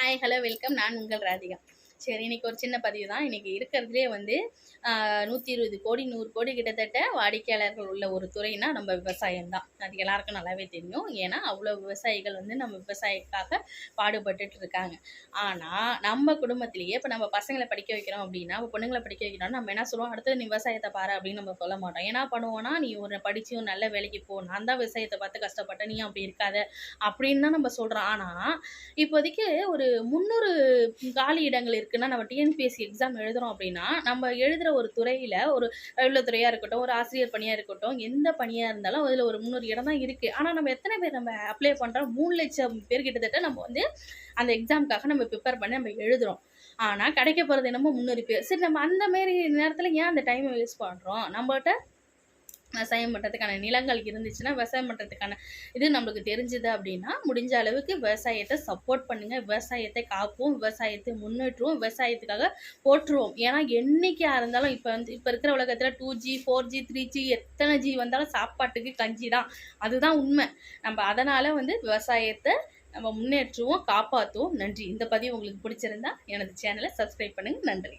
Hi hello welcome. நான் உங்கள் ராதிகா. சரி, இன்னைக்கு ஒரு சின்ன பதிவு தான். இன்னைக்கு இருக்கிறதுலே வந்து 120 கோடி 100 கோடி கிட்டத்தட்ட வாடிக்கையாளர்கள் உள்ள ஒரு துறைனா நம்ம விவசாயம் தான். அது எல்லாருக்கும் நல்லாவே தெரியும். ஏன்னா அவ்வளோ விவசாயிகள் வந்து நம்ம விவசாயத்துக்காக பாடுபட்டுட்டு இருக்காங்க. ஆனால் நம்ம குடும்பத்திலேயே இப்போ நம்ம பசங்களை படிக்க வைக்கிறோம் அப்படின்னா, பொண்ணுங்களை படிக்க வைக்கிறோம்னா நம்ம என்ன சொல்லுவோம், அடுத்தது நீ விவசாயத்தை பாரு அப்படின்னு நம்ம சொல்ல மாட்டோம். என்ன பண்ணுவோம்னா, நீ ஒரு படிச்சு ஒரு நல்ல வேலைக்கு போ, நான் தான் விவசாயத்தை பார்த்து கஷ்டப்பட்டேன், நீ அப்படி இருக்காத அப்படின்னு தான் நம்ம சொல்கிறோம். ஆனால் இப்போதைக்கு ஒரு 300 காலி இடங்கள் இருக்குன்னா, நம்ம டிஎன்பிஎஸ்சி எக்ஸாம் எழுதுறோம் அப்படின்னா, நம்ம எழுதுற ஒரு துறையில ஒரு துறையா இருக்கட்டும், ஒரு ஆசிரியர் பணியா இருக்கட்டும், எந்த பணியா இருந்தாலும் அதில ஒரு 300 இடம் தான் இருக்கு. ஆனா நம்ம எத்தனை பேர் நம்ம அப்ளை பண்றோம்? 3,00,000 பேர் கிட்டத்தட்ட நம்ம வந்து அந்த எக்ஸாம்க்காக நம்ம ப்ரிப்பேர் பண்ணி நம்ம எழுதுறோம். ஆனா கிடைக்க போறது என்னமோ 300 பேர். சரி, நம்ம அந்த மாரி நேரத்தில ஏன் அந்த டைம வேஸ்ட் பண்றோம்? நம்மட்ட விவசாயம் பண்ணுறதுக்கான நிலங்கள் இருந்துச்சுன்னா, விவசாயம் பண்ணுறதுக்கான இது நம்மளுக்கு தெரிஞ்சுது அப்படின்னா, முடிஞ்ச அளவுக்கு விவசாயத்தை சப்போர்ட் பண்ணுங்க. விவசாயத்தை காப்போம், விவசாயத்தை முன்னேற்றுவோம், விவசாயத்துக்காக போற்றுவோம். ஏன்னா என்னைக்கா இருந்தாலும் இப்போ இருக்கிற உலகத்தில் 2G 4G 3G எத்தனை G வந்தாலும் சாப்பாட்டுக்கு கஞ்சி தான். அதுதான் உண்மை. நம்ம அதனால் வந்து விவசாயத்தை நம்ம முன்னேற்றுவோம், காப்பாற்றுவோம். நன்றி. இந்த பதிவு உங்களுக்கு பிடிச்சிருந்தா எனது சேனலை சப்ஸ்கிரைப் பண்ணுங்கள். நன்றி.